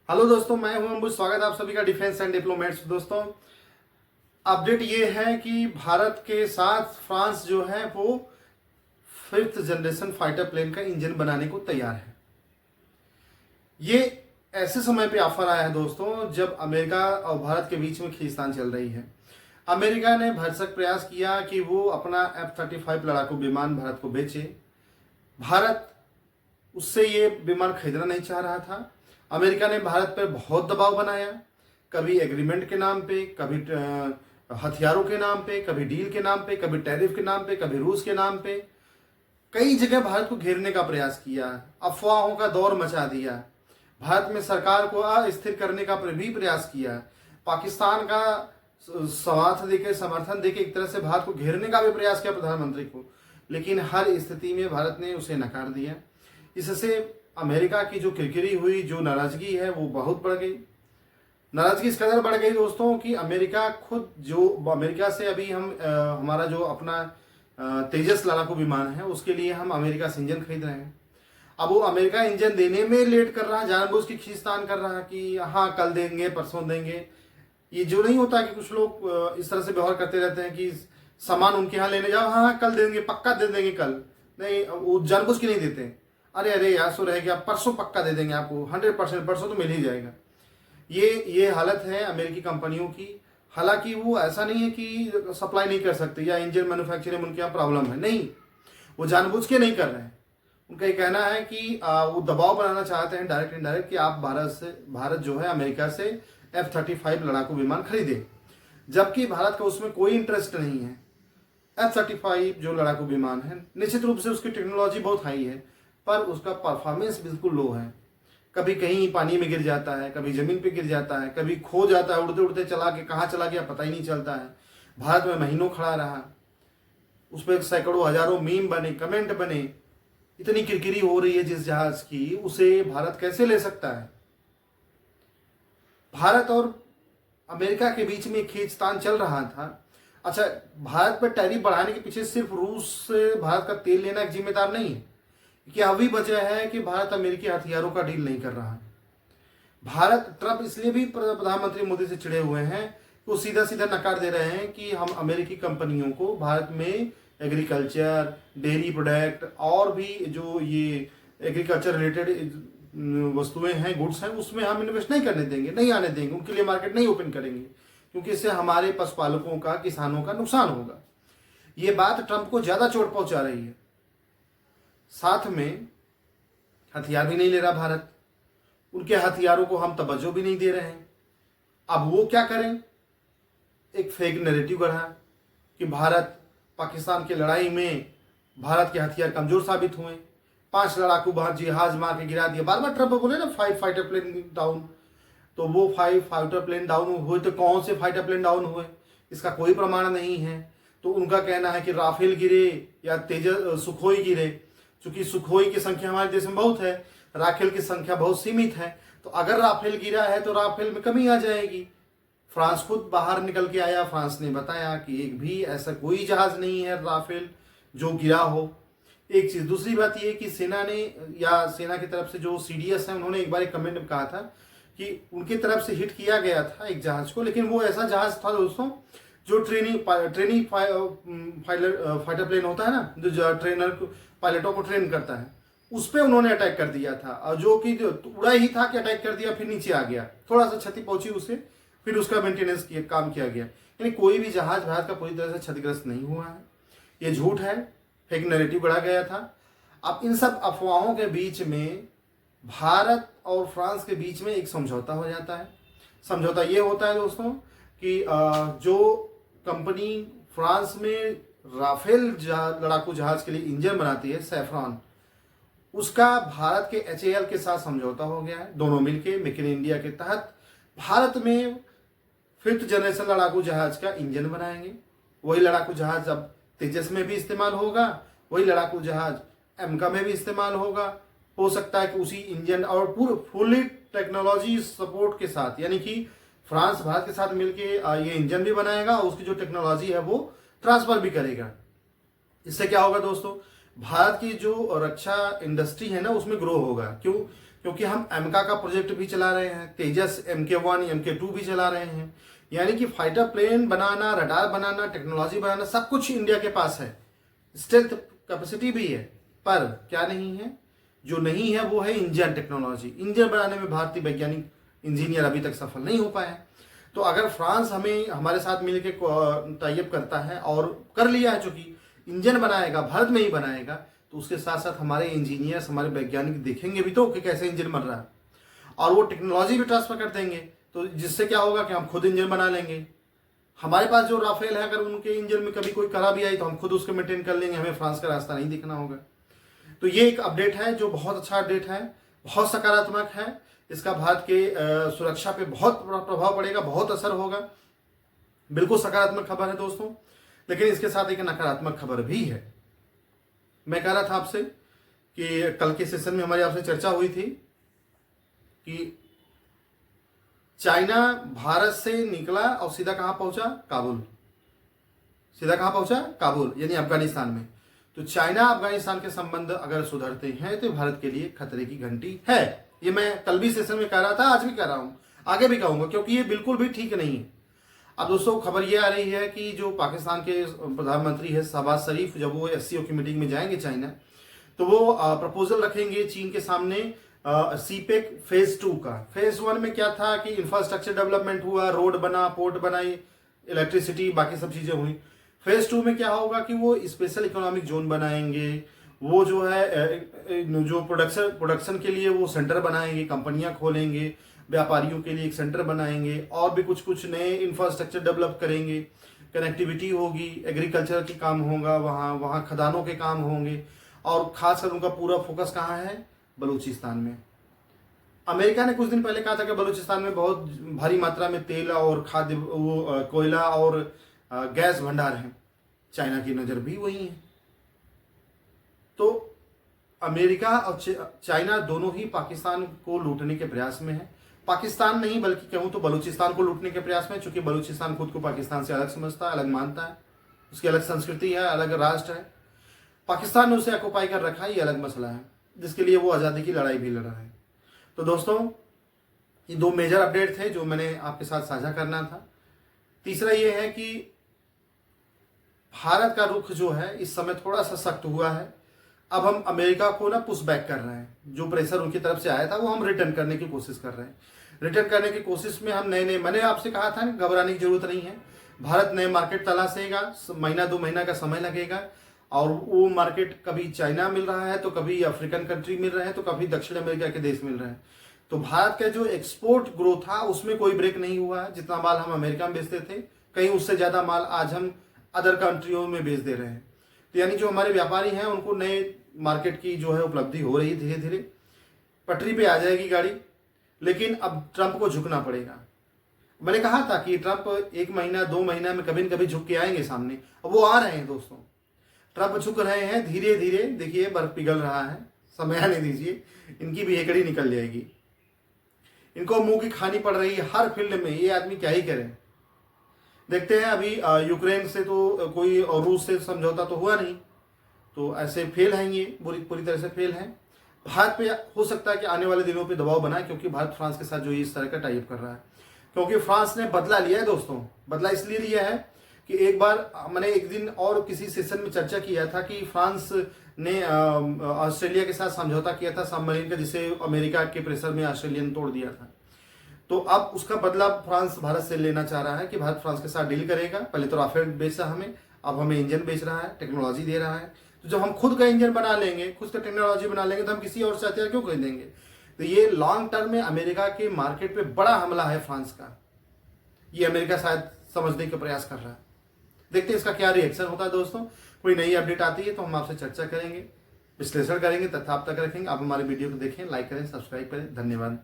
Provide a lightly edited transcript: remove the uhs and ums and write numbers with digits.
Hello दोस्तों, मैं हूं अंबुज। स्वागत है आप सभी का डिफेंस एंड डिप्लोमेट्स। दोस्तों, अपडेट ये है कि भारत के साथ फ्रांस जो है वो 5th जनरेशन फाइटर प्लेन का इंजन बनाने को तैयार है। ये ऐसे समय पे ऑफर आया है दोस्तों जब अमेरिका और भारत के बीच में खींचतान चल रही है। अमेरिका ने भरसक प्रयास किया कि वो अपना F-35 लड़ाकू विमान भारत को बेचे। भारत उससे ये विमान खरीदना नहीं चाह रहा था। अमेरिका ने भारत पर बहुत दबाव बनाया, कभी एग्रीमेंट के नाम पे, कभी हथियारों के नाम पे, कभी डील के नाम पे, कभी टैरिफ के नाम पे, कभी रूस के नाम पे। कई जगह भारत को घेरने का प्रयास किया, अफवाहों का दौर मचा दिया, भारत में सरकार को अस्थिर करने का भी प्रयास किया, पाकिस्तान का साथ देके, समर्थन देके एक तरह से भारत को घेरने का भी प्रयास किया प्रधानमंत्री को। लेकिन हर स्थिति में भारत ने उसे नकार दिया। इससे अमेरिका की जो किरकिरी हुई, जो नाराजगी है वो बहुत बढ़ गई। नाराजगी इस कदर बढ़ गई दोस्तों कि अमेरिका खुद, जो अमेरिका से अभी हमारा जो अपना तेजस लड़ाकू विमान है उसके लिए हम अमेरिका से इंजन खरीद रहे हैं। अब वो अमेरिका इंजन देने में लेट कर रहा है, जानबूझ के खींचतान कर रहा है कि हाँ कल देंगे, परसों देंगे। ये जो नहीं होता कि कुछ लोग इस तरह से व्यवहार करते रहते हैं कि सामान उनके यहाँ लेने जाओ, हाँ कल देंगे, पक्का दे देंगे कल। नहीं, वो जानबूझ के नहीं देते। अरे अरे यार, सो रह गया, परसों पक्का दे देंगे आपको, 100% परसों तो मिल ही जाएगा। ये हालत है अमेरिकी कंपनियों की। हालांकि वो ऐसा नहीं है कि सप्लाई नहीं कर सकते या इंजन मैन्युफैक्चरिंग में उनके यहाँ प्रॉब्लम है, नहीं, वो जानबूझ के नहीं कर रहे हैं। उनका ये कहना है कि वो दबाव बनाना चाहते हैं डायरेक्ट इनडायरेक्ट कि आप भारत जो है अमेरिका से F-35 लड़ाकू विमान खरीदे, जबकि भारत का उसमें कोई इंटरेस्ट नहीं है। F-35 जो लड़ाकू विमान है, निश्चित रूप से उसकी टेक्नोलॉजी बहुत हाई है, पर उसका परफॉर्मेंस बिल्कुल लो है। कभी कहीं पानी में गिर जाता है, कभी जमीन पे गिर जाता है, कभी खो जाता है, उड़ते उड़ते चला के कहाँ चला गया पता ही नहीं चलता है। भारत में महीनों खड़ा रहा, उस पर सैकड़ों हजारों मीम बने, कमेंट बने। इतनी किरकिरी हो रही है जिस जहाज की, उसे भारत कैसे ले सकता है? भारत और अमेरिका के बीच में खींचतान चल रहा था। अच्छा, भारत पर टैरिफ बढ़ाने के पीछे सिर्फ रूस से भारत का तेल लेना एक जिम्मेदार नहीं है। क्या अभी वजह है कि भारत अमेरिकी हथियारों का डील नहीं कर रहा है। ट्रंप इसलिए भी प्रधानमंत्री मोदी से चिढ़े हुए हैं कि वो सीधा सीधा नकार दे रहे हैं कि हम अमेरिकी कंपनियों को भारत में एग्रीकल्चर, डेयरी प्रोडक्ट और भी जो ये एग्रीकल्चर रिलेटेड वस्तुएं हैं, गुड्स हैं, उसमें हम इन्वेस्ट नहीं करने देंगे, नहीं आने देंगे, उनके लिए मार्केट नहीं ओपन करेंगे, क्योंकि इससे हमारे पशुपालकों का, किसानों का नुकसान होगा। ये बात ट्रंप को ज्यादा चोट पहुंचा रही है। साथ में हथियार भी नहीं ले रहा भारत, उनके हथियारों को हम तवज्जो भी नहीं दे रहे हैं। अब वो क्या करें? एक फेक नैरेटिव गढ़ा कि भारत पाकिस्तान की लड़ाई में भारत के हथियार कमजोर साबित हुए, 5 लड़ाकू जहाज मार के गिरा दिया। बार बार ट्रंप बोले ना 5 फाइटर प्लेन डाउन, तो वो 5 फाइटर प्लेन डाउन हुए तो कौन से फाइटर प्लेन डाउन हुए, इसका कोई प्रमाण नहीं है। तो उनका कहना है कि राफेल गिरे या तेजस सुखोई गिरे। चूंकि सुखोई की संख्या हमारे देश में बहुत है, राफेल की संख्या बहुत सीमित है, तो अगर राफेल गिरा है तो राफेल में कमी आ जाएगी। फ्रांस खुद बाहर निकल के आया, फ्रांस ने बताया कि एक भी ऐसा कोई जहाज नहीं है राफेल जो गिरा हो। एक चीज, दूसरी बात यह कि सेना ने, या सेना की तरफ से जो CDS है, उन्होंने एक बार एक कमेंट में कहा था कि उनकी तरफ से हिट किया गया था एक जहाज को, लेकिन वो ऐसा जहाज था दोस्तों जो ट्रेनिंग फाइटर प्लेन होता है ना, जो ट्रेनर पायलटों को ट्रेन करता है, उस पर उन्होंने अटैक कर दिया था, और जो कि उड़ा ही था कि अटैक कर दिया, फिर नीचे आ गया, थोड़ा सा क्षति पहुंची उसे, फिर उसका मेंटेनेंस किया, काम किया गया। यानी कोई भी जहाज भारत का पूरी तरह से क्षतिग्रस्त नहीं हुआ है। ये झूठ है, फेक नैरेटिव गढ़ा गया था। अब इन सब अफवाहों के बीच में भारत और फ्रांस के बीच में एक समझौता हो जाता है। समझौता ये होता है दोस्तों कि जो कंपनी फ्रांस में राफेल लड़ाकू जहाज के लिए इंजन बनाती है, सैफ्रॉन, उसका भारत के HAL के साथ समझौता हो गया है। दोनों मिलके मेक इन इंडिया के तहत भारत में 5th जनरेशन लड़ाकू जहाज का इंजन बनाएंगे। वही लड़ाकू जहाज अब तेजस में भी इस्तेमाल होगा, वही लड़ाकू जहाज एमका में भी इस्तेमाल होगा। हो सकता है कि उसी इंजन और पूरे फुली टेक्नोलॉजी सपोर्ट के साथ, यानी कि फ्रांस भारत के साथ मिलके ये इंजन भी बनाएगा और उसकी जो टेक्नोलॉजी है वो ट्रांसफर भी करेगा। इससे क्या होगा दोस्तों? भारत की जो रक्षा इंडस्ट्री है ना, उसमें ग्रो होगा। क्यों? क्योंकि हम एमका का प्रोजेक्ट भी चला रहे हैं, तेजस MK1 MK2 भी चला रहे हैं। यानी कि फाइटर प्लेन बनाना, रडार बनाना, टेक्नोलॉजी बनाना, सब कुछ इंडिया के पास है। स्टेल्थ कैपेसिटी भी है, पर क्या नहीं है, जो नहीं है वो है इंजन टेक्नोलॉजी। इंजन बनाने में भारतीय वैज्ञानिक इंजीनियर अभी तक सफल नहीं हो पाए। तो अगर फ्रांस हमें हमारे साथ मिलकर टाई अप करता है और कर लिया है, चूंकि इंजन बनाएगा, भारत में ही बनाएगा, तो उसके साथ साथ हमारे इंजीनियर्स, हमारे वैज्ञानिक देखेंगे भी तो कि कैसे इंजन बन रहा है, और वो टेक्नोलॉजी भी ट्रांसफर कर देंगे। तो जिससे क्या होगा कि हम खुद इंजन बना लेंगे। हमारे पास जो राफेल है, अगर उनके इंजन में कभी कोई खराबी आई तो हम खुद उसको मेंटेन कर लेंगे, हमें फ्रांस का रास्ता नहीं देखना होगा। तो ये एक अपडेट है जो बहुत अच्छा अपडेट है, बहुत सकारात्मक है। इसका भारत के सुरक्षा पे बहुत बड़ा प्रभाव पड़ेगा, बहुत असर होगा। बिल्कुल सकारात्मक खबर है दोस्तों, लेकिन इसके साथ एक नकारात्मक खबर भी है। मैं कह रहा था आपसे कि कल के सेशन में हमारी आपसे चर्चा हुई थी कि चाइना भारत से निकला और सीधा कहां पहुंचा? काबुल। सीधा कहां पहुंचा? काबुल, यानी अफगानिस्तान में। तो चाइना अफगानिस्तान के संबंध अगर सुधरते हैं तो भारत के लिए खतरे की घंटी है। ये मैं कल भी सेशन में कह रहा था, आज भी कह रहा हूं, आगे भी कहूंगा, क्योंकि ये बिल्कुल भी ठीक नहीं है। अब दोस्तों खबर ये आ रही है कि जो पाकिस्तान के प्रधानमंत्री है शहबाज शरीफ, जब वो SCO की मीटिंग में जाएंगे चाइना, तो वो प्रपोजल रखेंगे चीन के सामने CPEC फेज 2 का। फेज 1 में क्या था कि इंफ्रास्ट्रक्चर डेवलपमेंट हुआ, रोड बना, पोर्ट बनाई, इलेक्ट्रिसिटी, बाकी सब चीजें हुई। फेज 2 में क्या होगा कि वो स्पेशल इकोनॉमिक जोन बनाएंगे, वो जो है जो प्रोडक्शन के लिए वो सेंटर बनाएंगे, कंपनियां खोलेंगे, व्यापारियों के लिए एक सेंटर बनाएंगे, और भी कुछ कुछ नए इंफ्रास्ट्रक्चर डेवलप करेंगे, कनेक्टिविटी होगी, एग्रीकल्चर की काम होगा, वहाँ खदानों के काम होंगे, और खासकर उनका पूरा फोकस कहाँ है? बलूचिस्तान में। अमेरिका ने कुछ दिन पहले कहा था कि बलूचिस्तान में बहुत भारी मात्रा में तेल और खाद्य, वो कोयला और गैस भंडार है। चाइना की नज़र भी वही है। तो अमेरिका और चाइना दोनों ही पाकिस्तान को लूटने के प्रयास में है। पाकिस्तान नहीं बल्कि कहूं तो बलूचिस्तान को लूटने के प्रयास में, चूंकि बलूचिस्तान खुद को पाकिस्तान से अलग समझता है, अलग मानता है, उसकी अलग संस्कृति है, अलग राष्ट्र है। पाकिस्तान ने उसे ऑक्युपाई कर रखा है, ये अलग मसला है, जिसके लिए वो आज़ादी की लड़ाई भी लड़ रहा है। तो दोस्तों ये दो मेजर अपडेट थे जो मैंने आपके साथ साझा करना था। तीसरा ये है कि भारत का रुख जो है इस समय थोड़ा सा सख्त हुआ है। अब हम अमेरिका को ना पुश बैक कर रहे हैं, जो प्रेशर उनकी तरफ से आया था वो हम रिटर्न करने की कोशिश कर रहे हैं। रिटर्न करने की कोशिश में हम नए मैंने आपसे कहा था ना, घबराने की जरूरत नहीं है। भारत नए मार्केट तलाशेगा, महीना 2 महीना का समय लगेगा, और वो मार्केट कभी चाइना मिल रहा है, तो कभी अफ्रीकन कंट्री मिल रहे हैं, तो कभी दक्षिण अमेरिका के देश मिल रहे हैं। तो भारत का जो एक्सपोर्ट ग्रोथ था उसमें कोई ब्रेक नहीं हुआ है। जितना माल हम अमेरिका में बेचते थे, कहीं उससे ज्यादा माल आज हम अदर कंट्रियों में बेच दे रहे हैं। तो यानी जो हमारे व्यापारी हैं उनको नए मार्केट की जो है उपलब्धि हो रही है, धीरे धीरे पटरी पे आ जाएगी गाड़ी। लेकिन अब ट्रंप को झुकना पड़ेगा। मैंने कहा था कि ट्रंप 1 महीना 2 महीना में कभी न कभी झुक के आएंगे सामने, अब वो आ रहे हैं दोस्तों। ट्रंप झुक रहे हैं धीरे धीरे, देखिए बर्फ पिघल रहा है, समय आने दीजिए, इनकी भी हेकड़ी निकल जाएगी। इनको मुंह की खानी पड़ रही है हर फील्ड में, ये आदमी क्या ही करे। देखते हैं अभी यूक्रेन से तो कोई और रूस से समझौता तो हुआ नहीं, तो ऐसे फेल हैं, ये पूरी तरह से फेल हैं। भारत पे हो सकता है कि आने वाले दिनों पे दबाव बनाए, क्योंकि भारत फ्रांस के साथ जो इस तरह का टाई अप कर रहा है, क्योंकि फ्रांस ने बदला लिया है दोस्तों। बदला इसलिए लिया है कि एक बार मैंने एक दिन और किसी सेशन में चर्चा किया था कि फ्रांस ने ऑस्ट्रेलिया के साथ समझौता किया था सबमरीन का, जिसे अमेरिका के प्रेशर में ऑस्ट्रेलिया ने तोड़ दिया था। तो अब उसका बदला फ्रांस भारत से लेना चाह रहा है कि भारत फ्रांस के साथ डील करेगा। पहले तो राफेल बेच रहा हमें, अब हमें इंजन बेच रहा है, टेक्नोलॉजी दे रहा है। तो जब हम खुद का इंजन बना लेंगे, खुद का टेक्नोलॉजी बना लेंगे, तो हम किसी और से हथियार क्यों खरीदेंगे। तो ये लॉन्ग टर्म में अमेरिका के मार्केट पे बड़ा हमला है फ्रांस का। ये अमेरिका शायद समझने का प्रयास कर रहा है। देखते हैं इसका क्या रिएक्शन होता है दोस्तों। कोई नई अपडेट आती है तो हम आपसे चर्चा करेंगे, विश्लेषण करेंगे, तथ्य आप तक रखेंगे। आप हमारे वीडियो को देखें, लाइक करें, सब्सक्राइब करें। धन्यवाद।